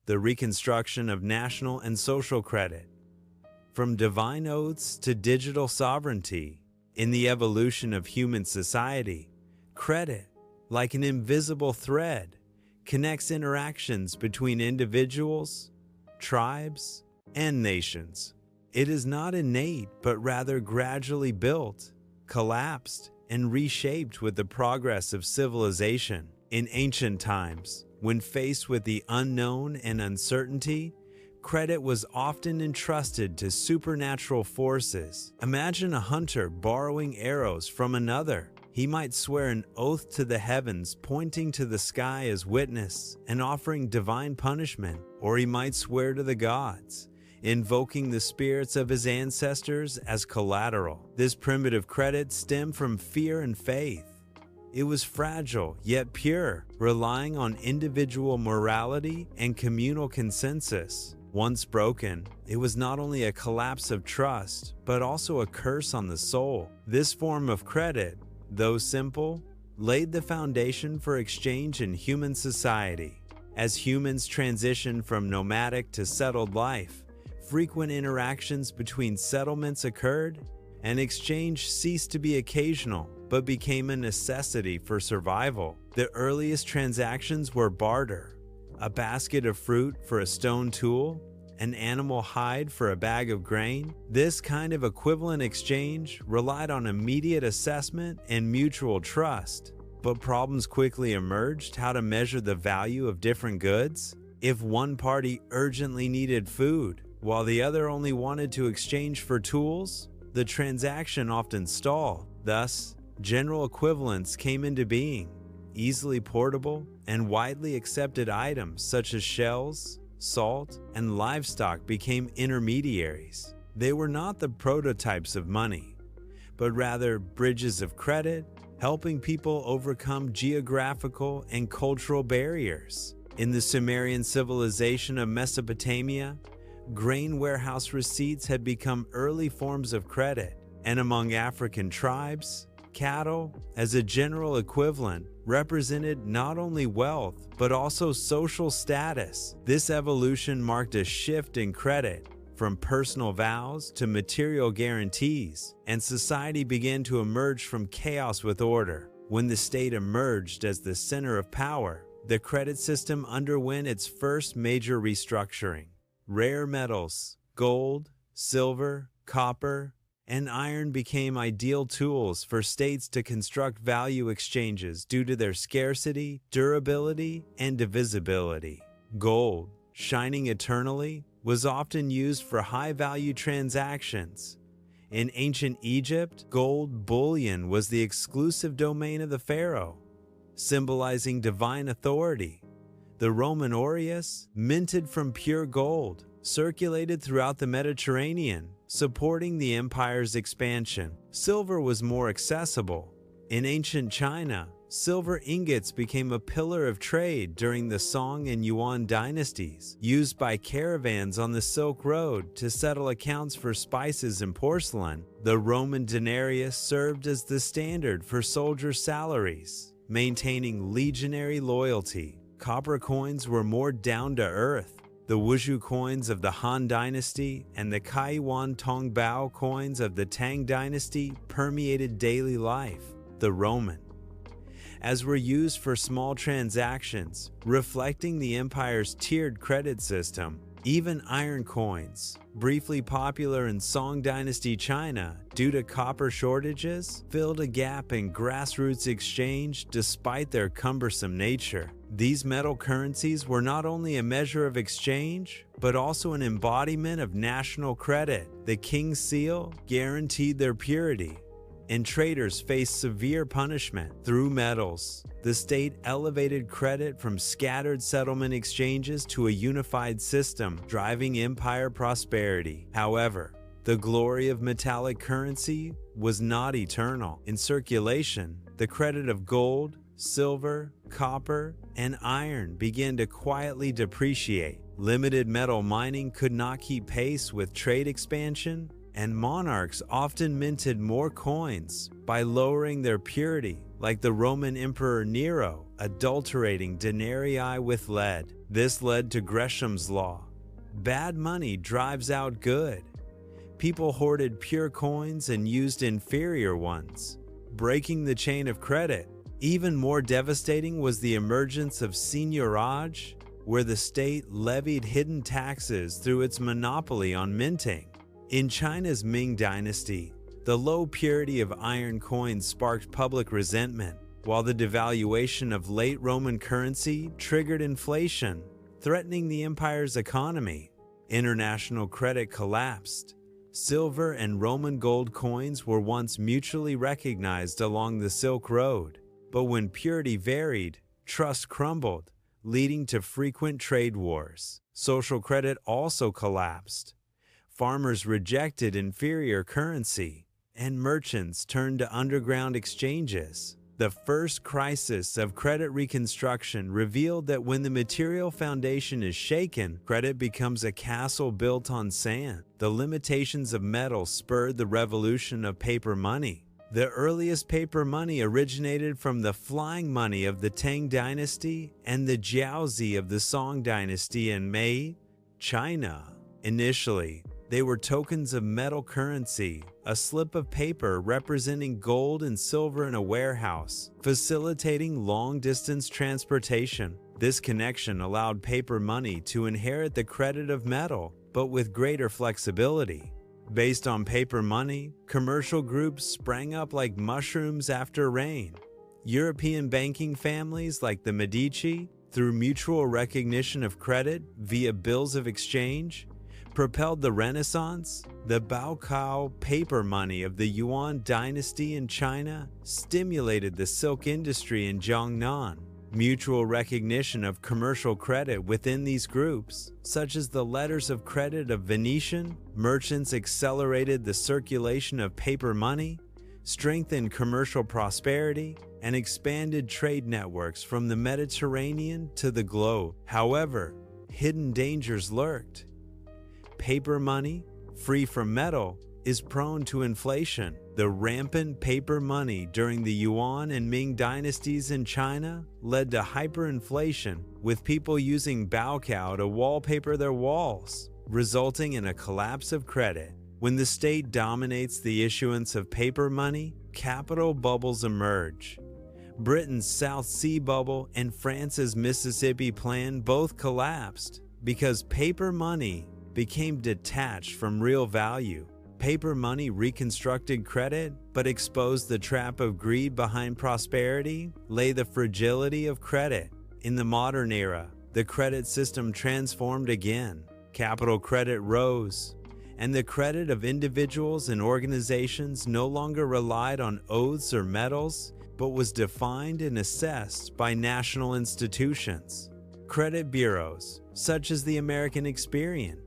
the reconstruction of national and social credit. From divine oaths to digital sovereignty, in the evolution of human society, credit, like an invisible thread, connects interactions between individuals, tribes, and nations. It is not innate, but rather gradually built, collapsed, and reshaped with the progress of civilization. In ancient times, when faced with the unknown and uncertainty, credit was often entrusted to supernatural forces. Imagine a hunter borrowing arrows from another. He might swear an oath to the heavens, pointing to the sky as witness and offering divine punishment, or he might swear to the gods, invoking the spirits of his ancestors as collateral. This primitive credit stemmed from fear and faith. It was fragile yet pure, relying on individual morality and communal consensus. Once broken, it was not only a collapse of trust, but also a curse on the soul. This form of credit, though simple, laid the foundation for exchange in human society. As humans transitioned from nomadic to settled life, frequent interactions between settlements occurred, and exchange ceased to be occasional, but became a necessity for survival. The earliest transactions were barter, a basket of fruit for a stone tool, an animal hide for a bag of grain. This kind of equivalent exchange relied on immediate assessment and mutual trust. But problems quickly emerged: how to measure the value of different goods. If one party urgently needed food, while the other only wanted to exchange for tools, the transaction often stalled. Thus, general equivalents came into being. Easily portable and widely accepted items such as shells, salt, and livestock became intermediaries. They were not the prototypes of money, but rather bridges of credit, helping people overcome geographical and cultural barriers. In the Sumerian civilization of Mesopotamia, grain warehouse receipts had become early forms of credit, and among African tribes, cattle, as a general equivalent, represented not only wealth but also social status. This evolution marked a shift in credit, from personal vows to material guarantees, and society began to emerge from chaos with order. When the state emerged as the center of power, the credit system underwent its first major restructuring. Rare metals, gold, silver, copper, and iron became ideal tools for states to construct value exchanges due to their scarcity, durability, and divisibility. Gold, shining eternally, was often used for high-value transactions. In ancient Egypt, gold bullion was the exclusive domain of the pharaoh, symbolizing divine authority. The Roman aureus, minted from pure gold, circulated throughout the Mediterranean, supporting the empire's expansion. Silver was more accessible. In ancient China, silver ingots became a pillar of trade during the Song and Yuan dynasties, used by caravans on the Silk Road to settle accounts for spices and porcelain. The Roman denarius served as the standard for soldier salaries, maintaining legionary loyalty. Copper coins were more down-to-earth. The Wuzhou coins of the Han Dynasty and the Kaiwan Tongbao coins of the Tang Dynasty permeated daily life. The Roman, as were used for small transactions, reflecting the empire's tiered credit system. Even iron coins, briefly popular in Song Dynasty China due to copper shortages, filled a gap in grassroots exchange despite their cumbersome nature. These metal currencies were not only a measure of exchange, but also an embodiment of national credit. The king's seal guaranteed their purity, and traders faced severe punishment. Through metals, the state elevated credit from scattered settlement exchanges to a unified system, driving empire prosperity. However, the glory of metallic currency was not eternal. In circulation, the credit of gold, silver, copper, and iron began to quietly depreciate. Limited metal mining could not keep pace with trade expansion, and monarchs often minted more coins by lowering their purity, like the Roman Emperor Nero, adulterating denarii with lead. This led to Gresham's law. Bad money drives out good. People hoarded pure coins and used inferior ones, breaking the chain of credit. Even more devastating was the emergence of seigniorage, where the state levied hidden taxes through its monopoly on minting. In China's Ming Dynasty, the low purity of iron coins sparked public resentment, while the devaluation of late Roman currency triggered inflation, threatening the empire's economy. International credit collapsed. Silver and Roman gold coins were once mutually recognized along the Silk Road, but when purity varied, trust crumbled, leading to frequent trade wars. Social credit also collapsed. Farmers rejected inferior currency, and merchants turned to underground exchanges. The first crisis of credit reconstruction revealed that when the material foundation is shaken, credit becomes a castle built on sand. The limitations of metal spurred the revolution of paper money. The earliest paper money originated from the flying money of the Tang Dynasty and the jiaozi of the Song Dynasty in Mei, China. Initially, they were tokens of metal currency, a slip of paper representing gold and silver in a warehouse, facilitating long-distance transportation. This connection allowed paper money to inherit the credit of metal, but with greater flexibility. Based on paper money, commercial groups sprang up like mushrooms after rain. European banking families like the Medici, through mutual recognition of credit via bills of exchange, propelled the Renaissance. The Baokou paper money of the Yuan dynasty in China stimulated the silk industry in Jiangnan. Mutual recognition of commercial credit within these groups, such as the letters of credit of Venetian merchants, accelerated the circulation of paper money, strengthened commercial prosperity, and expanded trade networks from the Mediterranean to the globe. However, hidden dangers lurked. Paper money, free from metal, is prone to inflation. The rampant paper money during the Yuan and Ming dynasties in China led to hyperinflation, with people using baokou to wallpaper their walls, resulting in a collapse of credit. When the state dominates the issuance of paper money, capital bubbles emerge. Britain's South Sea bubble and France's Mississippi plan both collapsed because paper money became detached from real value. Paper money reconstructed credit, but exposed the trap of greed behind prosperity, lay the fragility of credit. In the modern era, the credit system transformed again. Capital credit rose, and the credit of individuals and organizations no longer relied on oaths or medals, but was defined and assessed by national institutions. Credit bureaus, such as the American Experian,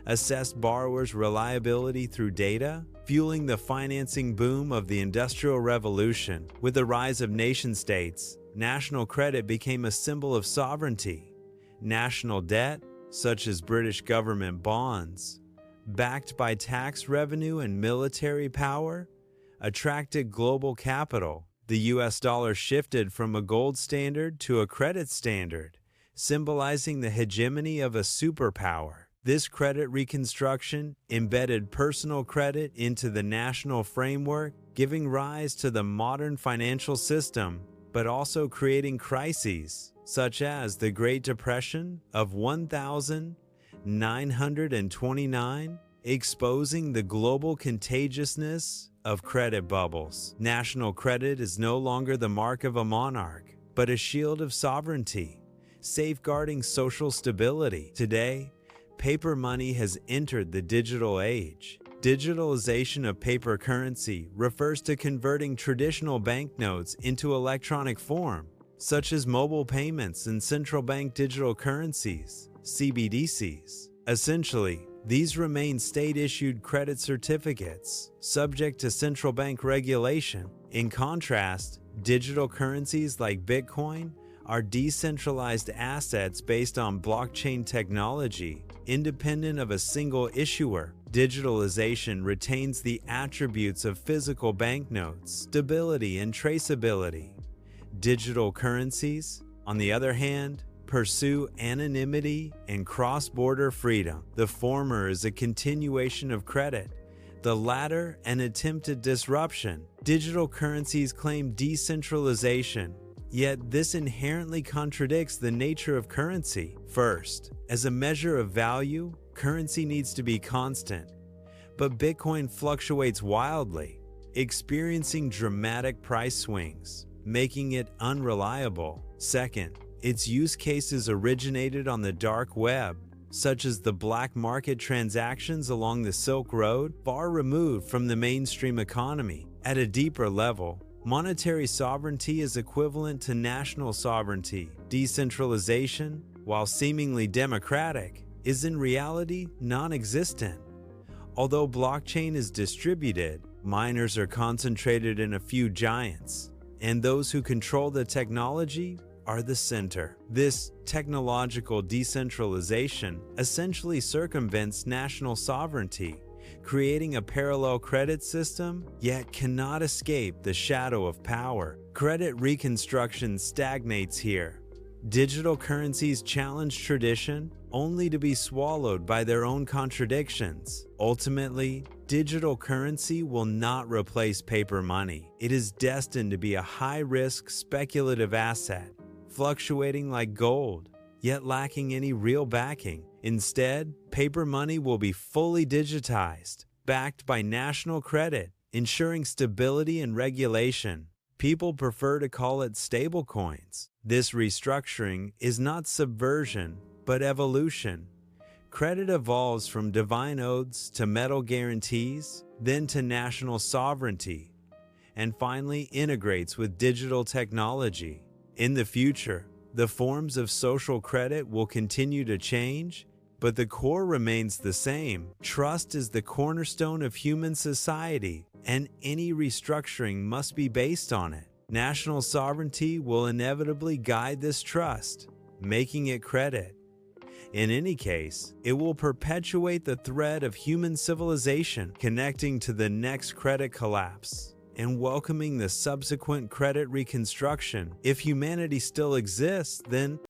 assessed borrowers' reliability through data, fueling the financing boom of the Industrial Revolution. With the rise of nation-states, national credit became a symbol of sovereignty. National debt, such as British government bonds, backed by tax revenue and military power, attracted global capital. The US dollar shifted from a gold standard to a credit standard, symbolizing the hegemony of a superpower. This credit reconstruction embedded personal credit into the national framework, giving rise to the modern financial system, but also creating crises, such as the Great Depression of 1929, exposing the global contagiousness of credit bubbles. National credit is no longer the mark of a monarch, but a shield of sovereignty, safeguarding social stability. Today, paper money has entered the digital age. Digitalization of paper currency refers to converting traditional banknotes into electronic form, such as mobile payments and central bank digital currencies, CBDCs. Essentially, these remain state-issued credit certificates, subject to central bank regulation. In contrast, digital currencies like Bitcoin are decentralized assets based on blockchain technology, independent of a single issuer. Digitalization retains the attributes of physical banknotes, stability and traceability. Digital currencies, on the other hand, pursue anonymity and cross-border freedom. The former is a continuation of credit, the latter an attempted disruption. Digital currencies claim decentralization, yet this inherently contradicts the nature of currency. First, as a measure of value, currency needs to be constant, but Bitcoin fluctuates wildly, experiencing dramatic price swings, making it unreliable. Second, its use cases originated on the dark web, such as the black market transactions along the Silk Road, far removed from the mainstream economy. At a deeper level, monetary sovereignty is equivalent to national sovereignty. Decentralization, while seemingly democratic, is in reality non-existent. Although blockchain is distributed, miners are concentrated in a few giants, and those who control the technology are the center. This technological decentralization essentially circumvents national sovereignty, creating a parallel credit system, yet cannot escape the shadow of power. Credit reconstruction stagnates here. Digital currencies challenge tradition, only to be swallowed by their own contradictions. Ultimately, digital currency will not replace paper money. It is destined to be a high-risk speculative asset, fluctuating like gold, yet lacking any real backing. Instead, paper money will be fully digitized, backed by national credit, ensuring stability and regulation. People prefer to call it stablecoins. This restructuring is not subversion, but evolution. Credit evolves from divine oaths to metal guarantees, then to national sovereignty, and finally integrates with digital technology. In the future, the forms of social credit will continue to change, but the core remains the same. Trust is the cornerstone of human society, and any restructuring must be based on it. National sovereignty will inevitably guide this trust, making it credit. In any case, it will perpetuate the thread of human civilization, connecting to the next credit collapse and welcoming the subsequent credit reconstruction. If humanity still exists, then